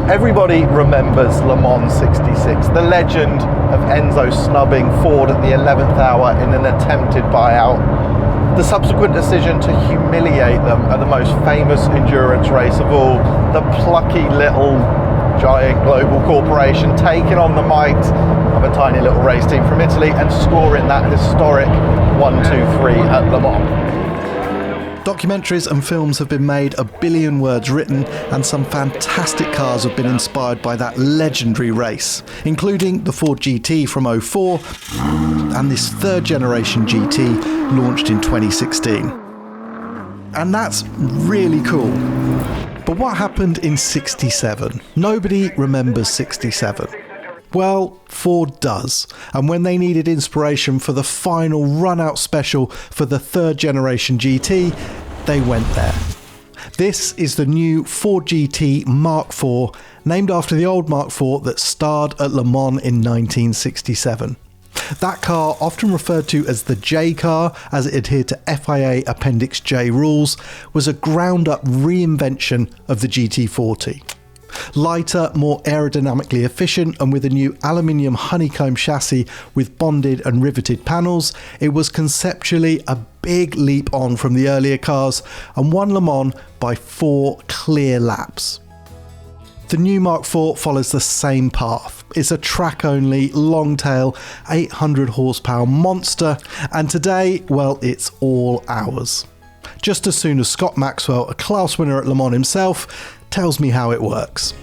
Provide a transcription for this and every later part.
Everybody remembers Le Mans 66, the legend of Enzo snubbing Ford at the 11th hour in an attempted buyout, the subsequent decision to humiliate them at the most famous endurance race of all, the plucky little giant global corporation taking on the might of a tiny little race team from Italy and scoring that historic 1-2-3 at Le Mans. Documentaries and films have been made, a billion words written, and some fantastic cars have been inspired by that legendary race, including the Ford GT from '04 and this third generation GT launched in 2016. And that's really cool. But what happened in 67? Nobody remembers 67. Well, Ford does, and when they needed inspiration for the final run-out special for the third generation GT, they went there. This is the new Ford GT Mark IV, named after the old Mark IV that starred at Le Mans in 1967. That car, often referred to as the J car as it adhered to FIA Appendix J rules, was a ground-up reinvention of the GT40. Lighter, more aerodynamically efficient, and with a new aluminium honeycomb chassis with bonded and riveted panels, it was conceptually a big leap on from the earlier cars and won Le Mans by 4 clear laps. The new Mark IV follows the same path. It's a track-only, long-tail, 800 horsepower monster, and today, well, it's all ours. Just as soon as Scott Maxwell, a class winner at Le Mans himself, tells me how it works.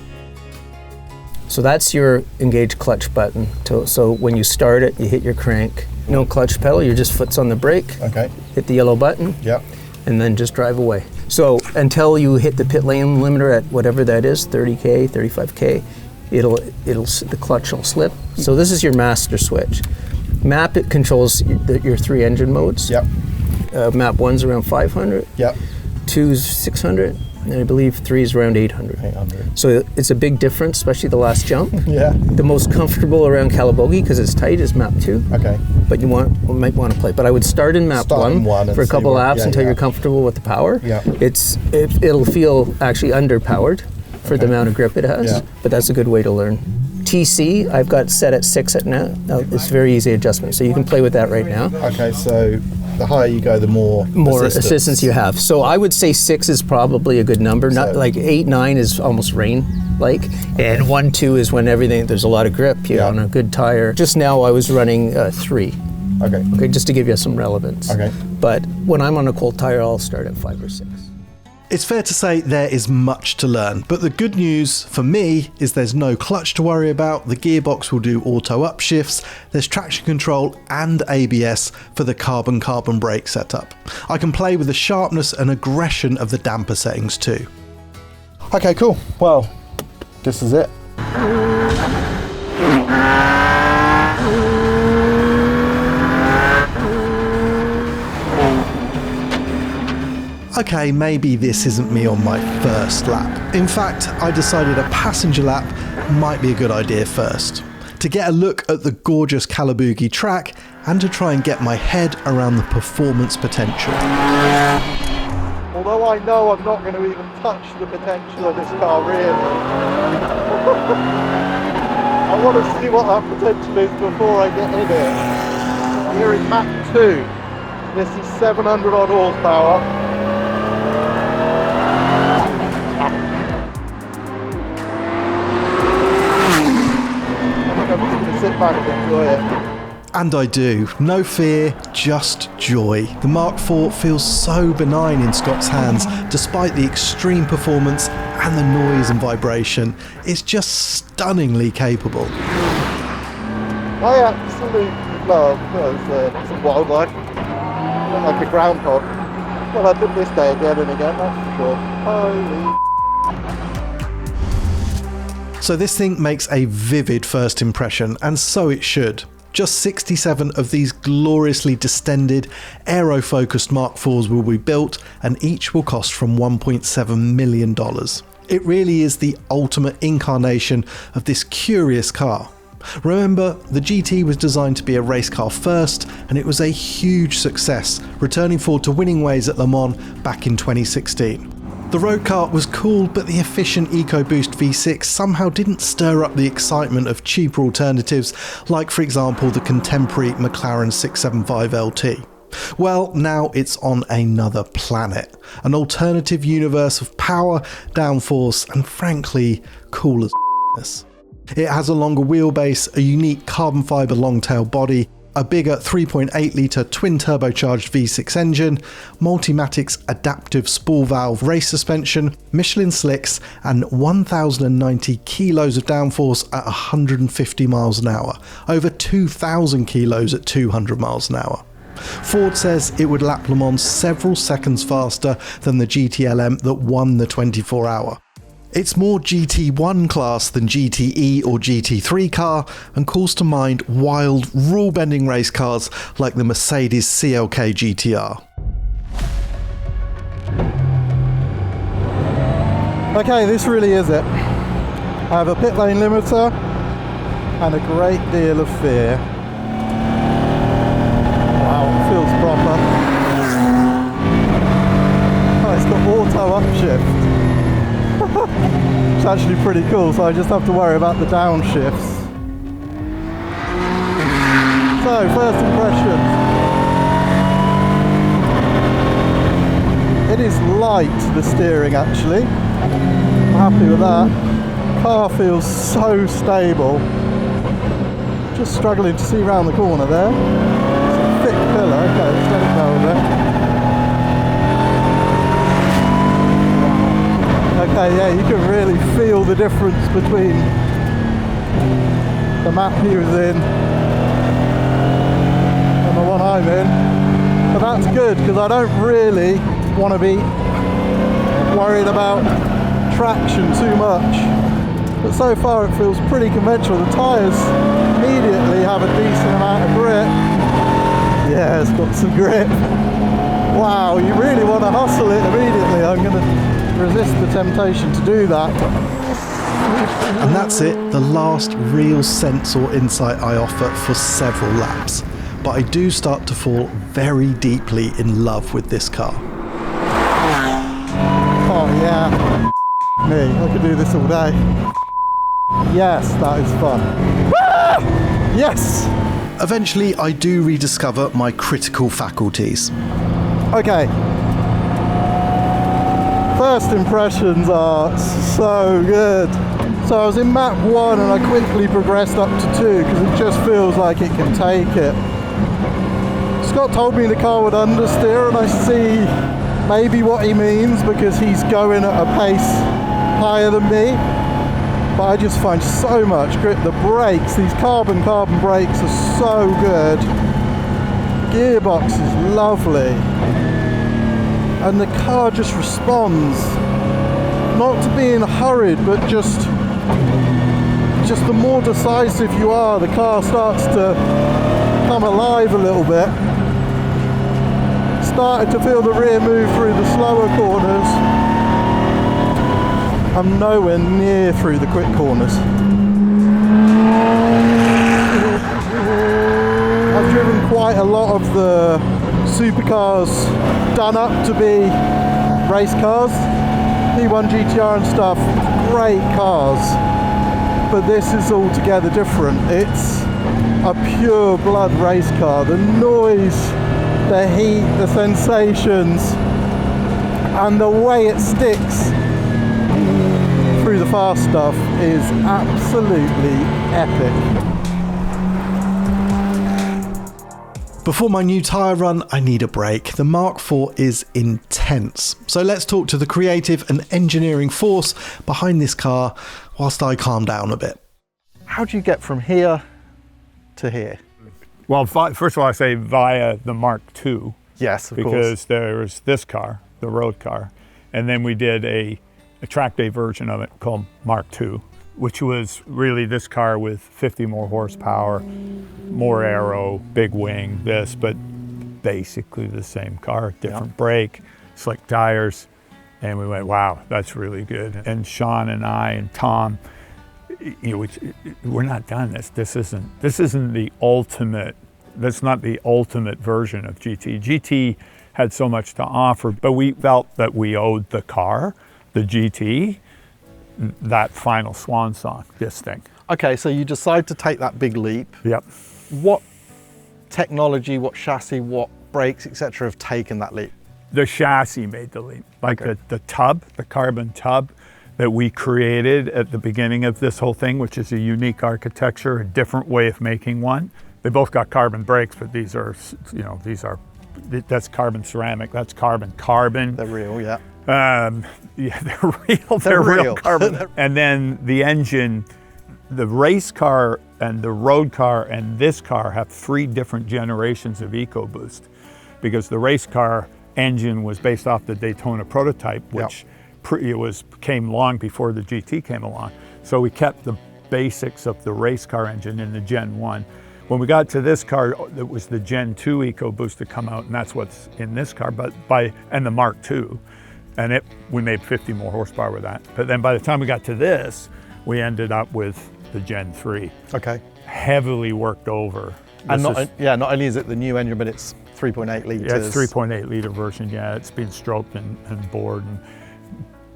So that's your engage clutch button. So when you start it, you hit your crank. No clutch pedal, your just foot's on the brake. Okay. Hit the yellow button. Yep. And then just drive away. So until you hit the pit lane limiter at whatever that is, 30K, 35K, the clutch will slip. So this is your master switch. Map, it controls your 3 engine modes. Yep. Map 1's around 500. Yep. 2's 600. And I believe 3 is around 800. 800. So it's a big difference, especially the last jump. Yeah. The most comfortable around Calabogie, because it's tight, is map 2. Okay. But you might want to play. But I would start in map 1 for a couple laps until you're comfortable with the power. Yeah. It'll feel actually underpowered for the amount of grip it has. Yeah. But that's a good way to learn. TC, I've got set at 6 at now. It's very easy adjustment, so you can play with that right now. Okay, so the higher you go, the more assistance you have. So I would say 6 is probably a good number. Not like 8, 9 is almost rain-like, and 1, 2 is when there's a lot of grip. You're on a good tire. Just now I was running 3. Okay, just to give you some relevance. Okay. But when I'm on a cold tire, I'll start at 5 or 6. It's fair to say there is much to learn, but the good news for me is there's no clutch to worry about, the gearbox will do auto upshifts, there's traction control and ABS for the carbon brake setup. I can play with the sharpness and aggression of the damper settings too. Okay, cool. Well, this is it. Okay, maybe this isn't me on my first lap. In fact, I decided a passenger lap might be a good idea first, to get a look at the gorgeous Calabogie track and to try and get my head around the performance potential. Although I know I'm not going to even touch the potential of this car really. I want to see what that potential is before I get in it. Here is map 2. This is 700 odd horsepower. I'm just going to sit back and enjoy it. And I do. No fear, just joy. The Mark IV feels so benign in Scott's hands, despite the extreme performance and the noise and vibration. It's just stunningly capable. I absolutely love some wildlife. Like a groundhog. Well, I did this day again and again, that's for sure. Holy. So this thing makes a vivid first impression, and so it should. Just 67 of these gloriously distended, aero-focused Mark IVs will be built, and each will cost from $1.7 million. It really is the ultimate incarnation of this curious car. Remember, the GT was designed to be a race car first, and it was a huge success, returning Ford to winning ways at Le Mans back in 2016. The road car was cool, but the efficient EcoBoost V6 somehow didn't stir up the excitement of cheaper alternatives, like for example the contemporary McLaren 675 LT. Well, now it's on another planet, an alternative universe of power, downforce, and frankly, cool as It has a longer wheelbase, a unique carbon fibre longtail body, a bigger 3.8 litre twin turbocharged V6 engine, Multimatic's adaptive spool valve race suspension, Michelin slicks, and 1,090 kilos of downforce at 150 miles an hour, over 2,000 kilos at 200 miles an hour. Ford says it would lap Le Mans several seconds faster than the GT-LM that won the 24-hour. It's more GT1 class than GTE or GT3 car, and calls to mind wild, rule-bending race cars like the Mercedes CLK GTR. Okay, this really is it. I have a pit lane limiter and a great deal of fear. Wow, it feels proper. Oh, it's got auto upshift. It's actually pretty cool, so I just have to worry about the downshifts. So, first impressions. It is light, the steering actually. I'm happy with that. Car feels so stable. Just struggling to see around the corner there. It's a thick pillar. Okay, let's let it go a bit. Okay, yeah, you can really feel the difference between the map he was in and the one I'm in. But that's good, because I don't really want to be worried about traction too much. But so far it feels pretty conventional. The tyres immediately have a decent amount of grip. Yeah, it's got some grip. Wow, you really want to hustle it immediately. I'm going to resist the temptation to do that. And that's it, the last real sense or insight I offer for several laps. But I do start to fall very deeply in love with this car. Oh yeah, me, I could do this all day. Yes, that is fun. Ah! Yes! Eventually, I do rediscover my critical faculties. Okay. First impressions are so good. So I was in map 1 and I quickly progressed up to 2 because it just feels like it can take it. Scott told me the car would understeer, and I see maybe what he means because he's going at a pace higher than me. But I just find so much grip. The brakes, these carbon brakes are so good. The gearbox is lovely. And the car just responds, not to being hurried, but just the more decisive you are, the car starts to come alive a little bit. Started to feel the rear move through the slower corners. I'm nowhere near through the quick corners. I've driven quite a lot of the supercars done up to be race cars, P1 GTR and stuff, great cars, but this is altogether different. It's a pure blood race car. The noise, the heat, the sensations, and the way it sticks through the fast stuff is absolutely epic. Before my new tyre run, I need a break. The Mark IV is intense. So let's talk to the creative and engineering force behind this car whilst I calm down a bit. How do you get from here to here? Well, first of all, I say via the Mark II. Yes, of course. Because there's this car, the road car, and then we did a track day version of it called Mark II, which was really this car with 50 more horsepower, more aero, big wing, but basically the same car, different brake, slick tires, and we went, wow, that's really good. And Sean and I and Tom, we're not done. This isn't the ultimate. That's not the ultimate version of GT. GT had so much to offer, but we felt that we owed the car, the GT, that final swan song, this thing. Okay, so you decide to take that big leap. Yep. What technology, what chassis, what brakes, etc. have taken that leap? The chassis made the leap. Like Okay. the tub, the carbon tub that we created at the beginning of this whole thing, which is a unique architecture, a different way of making one. They both got carbon brakes, but these are, that's carbon ceramic, that's carbon. They're real, yeah. Yeah, they're real. They're real carbon. And then the engine, the race car and the road car and this car have 3 different generations of EcoBoost, because the race car engine was based off the Daytona prototype, which came long before the GT came along. So we kept the basics of the race car engine in the Gen 1. When we got to this car, it was the Gen 2 EcoBoost to come out, and that's what's in this car, and the Mark II. And we made 50 more horsepower with that. But then by the time we got to this, we ended up with the Gen 3. Okay. Heavily worked over. And not only is it the new engine, but it's 3.8 litres. Yeah, it's 3.8 litre version. Yeah, it's been stroked and bored, and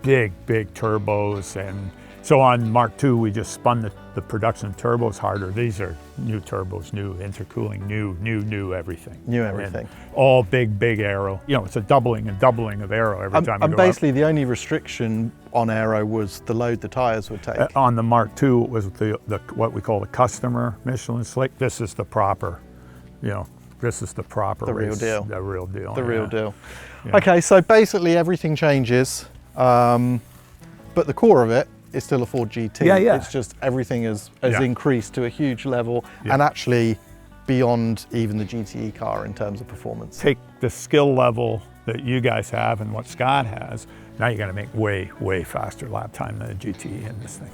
big turbos. And so on Mark II, we just spun the production turbos harder. These are new turbos, new intercooling, new everything. New everything. And all big aero. It's a doubling of aero every time you and go basically the only restriction on aero was the load the tyres would take. On the Mark II, it was the what we call the customer Michelin slick. This is the proper, this is the proper The real race, deal. The real deal. The real deal. Yeah. Okay, so basically everything changes, but the core of it is still a Ford GT. Yeah. It's just everything has Yeah. increased to a huge level, Yeah. and actually beyond even the GTE car in terms of performance. Take the skill level that you guys have and what Scott has. Now you're going to make way faster lap time than a GTE in this thing.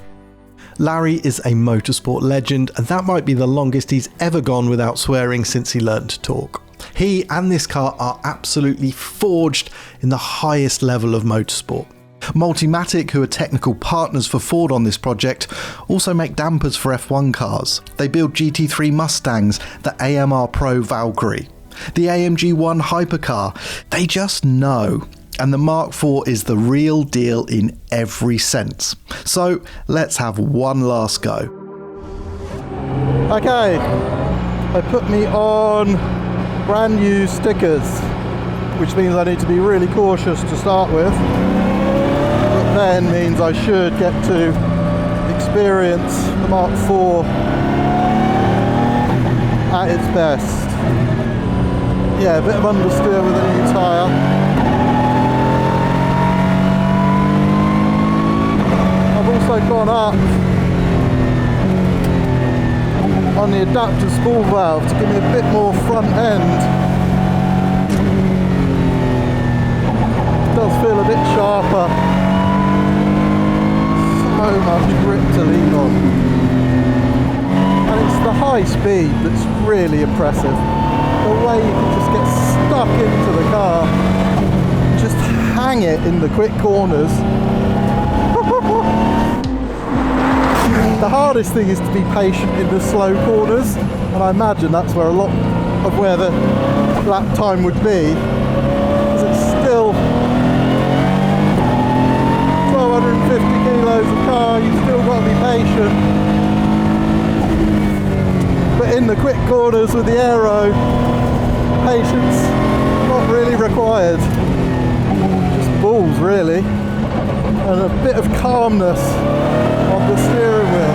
Larry is a motorsport legend, and that might be the longest he's ever gone without swearing since he learned to talk. He and this car are absolutely forged in the highest level of motorsport. Multimatic, who are technical partners for Ford on this project, also make dampers for F1 cars. They build GT3 Mustangs, the AMR Pro Valkyrie, the AMG1 hypercar. They just know. And the Mark IV is the real deal in every sense. So let's have one last go. Okay, they put me on brand new stickers, which means I need to be really cautious to start with. But then means I should get to experience the Mark IV at its best. Yeah, a bit of understeer with a new tyre. Also gone up on the adapter spool valve to give me a bit more front end. It does feel a bit sharper. So much grip to lean on. And it's the high speed that's really impressive. The way you can just get stuck into the car, just hang it in the quick corners. The hardest thing is to be patient in the slow corners, and I imagine that's where a lot of where the lap time would be, because it's still 1,250 kilos of car. You've still got to be patient, but in the quick corners with the aero, patience not really required, just balls really, and a bit of calmness on the steering wheel.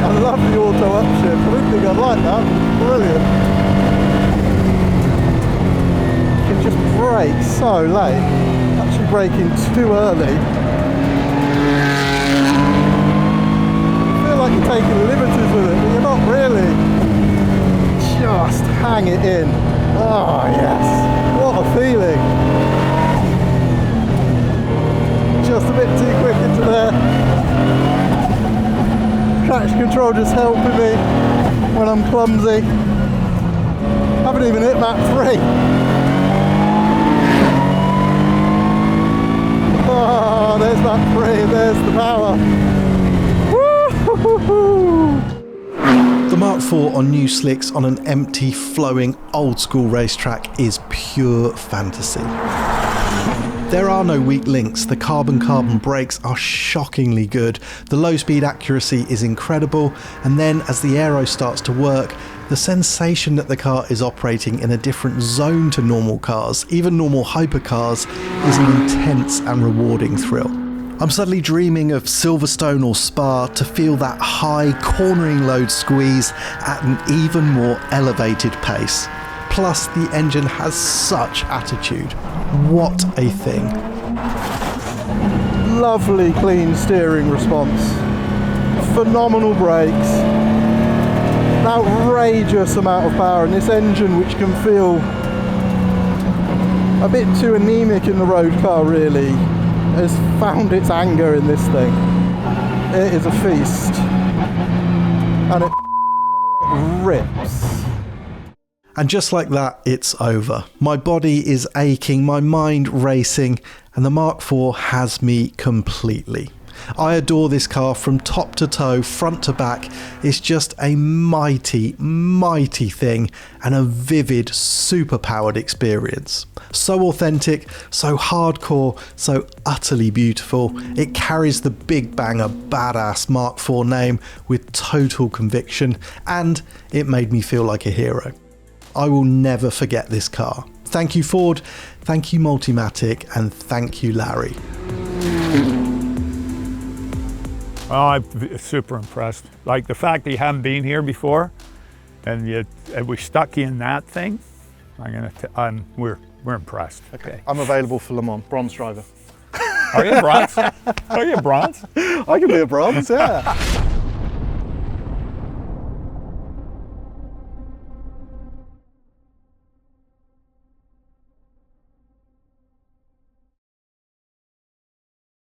I love the auto upshift. I didn't think I'd like that. Brilliant. You can just brake so late. Actually braking too early. I feel like you're taking liberties with it, but you're not really. Just hang it in. Oh yes. What a feeling. Just a bit too quick into there. Traction control just helping me when I'm clumsy. Haven't even hit map 3. Oh, there's map 3, there's the power. Woo-hoo-hoo-hoo. The Mark IV on new slicks on an empty, flowing, old-school racetrack is pure fantasy. There are no weak links, the carbon-carbon brakes are shockingly good, the low-speed accuracy is incredible, and then as the aero starts to work, the sensation that the car is operating in a different zone to normal cars, even normal hypercars, is an intense and rewarding thrill. I'm suddenly dreaming of Silverstone or Spa to feel that high cornering load squeeze at an even more elevated pace. Plus the engine has such attitude. What a thing. Lovely clean steering response. Phenomenal brakes. An outrageous amount of power, and this engine, which can feel a bit too anemic in the road car really, has found its anger in this thing. It is a feast. And it rips. And just like that, it's over. My body is aching, my mind racing, and the Mark IV has me completely. I adore this car from top to toe, front to back. It's just a mighty, mighty thing and a vivid, super-powered experience. So authentic, so hardcore, so utterly beautiful. It carries the big banger, badass Mark IV name with total conviction, and it made me feel like a hero. I will never forget this car. Thank you, Ford, thank you, Multimatic, and thank you, Larry. Oh, I'm super impressed. Like the fact that you haven't been here before, and we stuck you in that thing. We're impressed. Okay, I'm available for Le Mans, bronze driver. Are you bronze? Are you bronze? I can be a bronze, yeah.